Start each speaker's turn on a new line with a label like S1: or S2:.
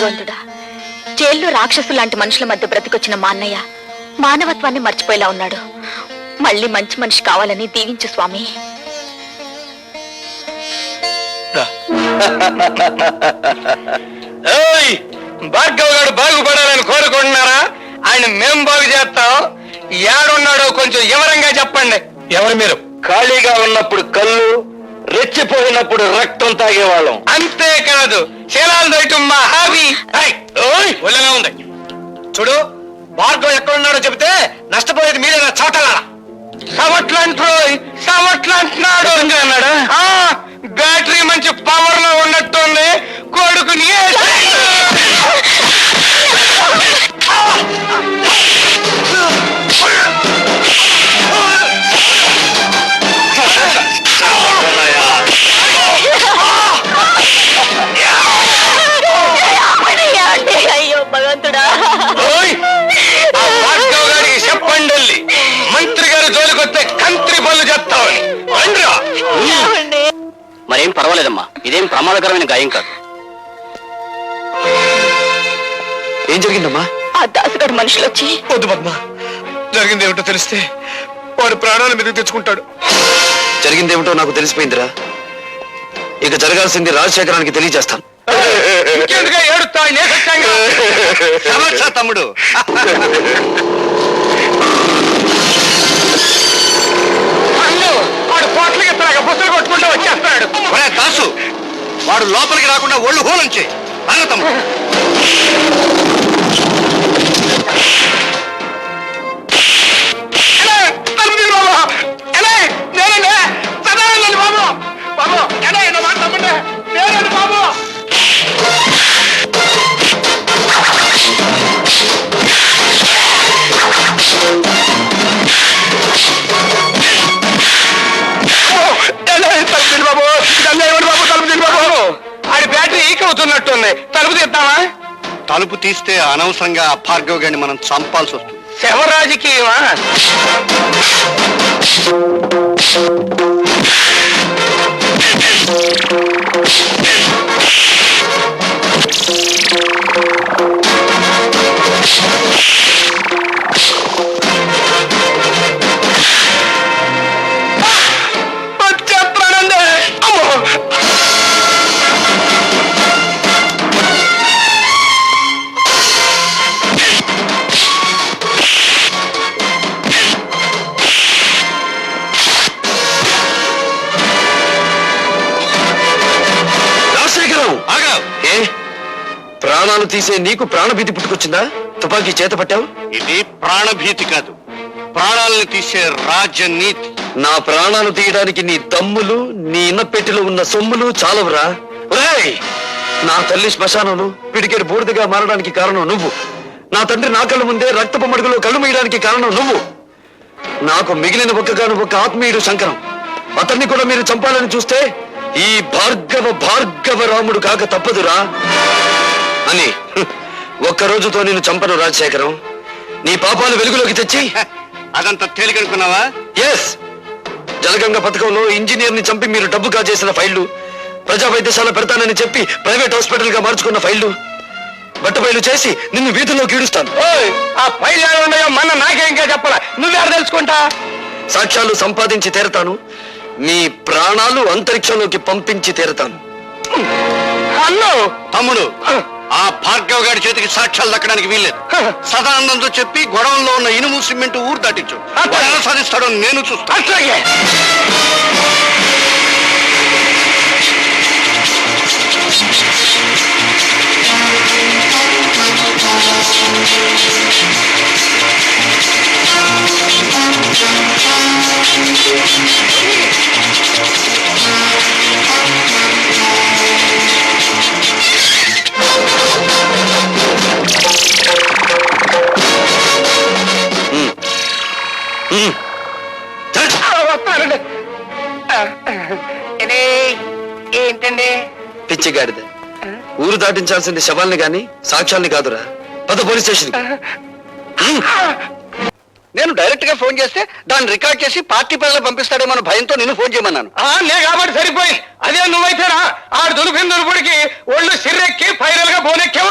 S1: భగవంతుడా, జైల్లో రాక్షసు లాంటి మనుషుల మధ్య బ్రతికొచ్చిన మా అన్నయ్య మానవత్వాన్ని మర్చిపోయేలా ఉన్నాడు. మళ్ళీ మంచి మనిషి కావాలని దీవించు స్వామి.
S2: భార్గవ్ గారు బాగుపడాలని కోరుకుంటున్నారా? ఆయన మేం బాగు చేస్తాం. ఏడున్నాడో కొంచెం వివరంగా చెప్పండి. ఎవరు మీరు?
S3: ఖాళీగా ఉన్నప్పుడు కళ్ళు, రెచ్చిపోయినప్పుడు రక్తం తాగేవాళ్ళం.
S2: అంతేకాదు శీలాలు దయటం మా హాబీ. ఒళ్ళగా ఉంది. చూడు, భార్గవ్ ఎక్కడున్నాడో చెబితే నష్టపోయేది మీరేనా చోటలా? సవట్లంటున్నాడు అన్నాడా? బ్యాటరీ మంచి పవర్ లో ఉన్నట్టుంది. కొడుకుని
S1: అయ్యో భగవంతుడా,
S2: భార్గవ్ గారికి చెప్పండి, మంత్రి గారు జోలికొస్తే కంత్రి పనులు చెప్తామని.
S3: మరేం పర్వాలేదమ్మా, ఇదేం ప్రమాదకరమైన గాయం కాదు. ఏం జరిగిందమ్మా?
S1: ఆ దాసుగారు మనుషులు వచ్చి.
S2: వద్దు పద్మ, జరిగిందేమిటో తెలిస్తే వాడు ప్రాణాల మీదకి తెచ్చుకుంటాడు.
S3: జరిగిందేమిటో నాకు తెలిసిపోయిందిరా. ఇక జరగాల్సింది రాజశేఖరానికి తెలియజేస్తాను.
S2: ఏడుస్తా తమ్ముడు. వాడు పోట్లకి బుసలు కొట్టుకుంటూ వచ్చేస్తున్నాడు. దాసు, వాడు లోపలికి రాకుండా ఒళ్ళు హోలంచే అన్న తమ్ముడు. ఆడి బ్యాటరీ ఈక్ అవుతున్నట్టుంది. తలుపు తీద్దామా?
S3: తలుపు తీస్తే అనవసరంగా భార్గవ్ గారిని మనం చంపాల్సి వస్తుంది.
S2: శవరాజకీయమా?
S3: ప్రాణాలు తీసే నీకు ప్రాణభీతి పుట్టుకొచ్చిందా? తుపాకీ చేత పట్టావు. ఇది ప్రాణభీతి కాదు, ప్రాణాలను తీసే రాజనీతి. నా ప్రాణాలు తీయడానికి నీ దమ్ములు, నీ ఇన్నపెట్టిలో ఉన్న సొమ్ములు చాలవురా. నా తల్లి శ్మశానంలో పిడికెడు బూడిదగా మారడానికి కారణం నువ్వు. నా తండ్రి నా కళ్ళ ముందే రక్తపు మడుగులో కళ్ళు మీయడానికి కారణం నువ్వు. నాకు మిగిలిన ఒక్కగాను ఒక ఆత్మీయుడు శంకరం. అతన్ని కూడా మీరు చంపాలని చూస్తే ఈ భార్గవ రాముడు కాక తప్పదురా అని ఒక్కరోజుతో నేను చంపను రాజశేఖరం. నీ పాపాలు వెలుగులోకి తెచ్చి అదంతా తేలికనుకున్నావా? ఎస్, జలగంగ పథకంలో ఇంజనీర్ ని చంపి మీరు డబ్బు కాజేసిన ఫైళ్లు, ప్రజా వైద్యశాల పెడతానని చెప్పి ప్రైవేట్ హాస్పిటల్ గా మార్చుకున్న ఫైళ్లు, బట్టబయలు చేసి నిన్ను వీధుల్లో కీడుస్తాను.
S2: ఆ ఫైల్ ఉన్నాయో మన నాకేంకా చెప్పాలా? నువ్వెవరు తెలుసుకుంటా?
S3: సాక్ష్యాలు సంపాదించి తీరతాను. నీ ప్రాణాలు అంతరిక్షంలోకి పంపించి తీరతాను.
S2: అన్నో
S3: తమ్ముడు, ఆ భార్గవ్ గారి చేతికి సాక్ష్యాలు దక్కడానికి వీల్లేదు. సదానందంతో చెప్పి గొడవల్లో ఉన్న ఇనుము సిమెంట్ ఊరు దాటించు. ఎలా సాధిస్తాడో నేను చూస్తాను.
S2: ఏంటండి?
S3: పిచ్చిగాడిద, ఊరు దాటించాల్సింది శవాల్ని గాని సాక్ష్యాల్ని కాదురా. పద పోలీస్ స్టేషన్. నేను డైరెక్ట్ గా ఫోన్ చేస్తే దాన్ని రికార్డ్ చేసి పార్టీ ప్రజలకు పంపిస్తాడేమో భయంతో నేను ఫోన్ చేయమన్నాను.
S2: నే కాబట్టి సరిపోయి. అదే నువ్వైతేరా ఆడు దులిపిన దులుపుడికి ఒళ్ళు సిర్రెక్కి ఫైనల్ గా బోనెక్కి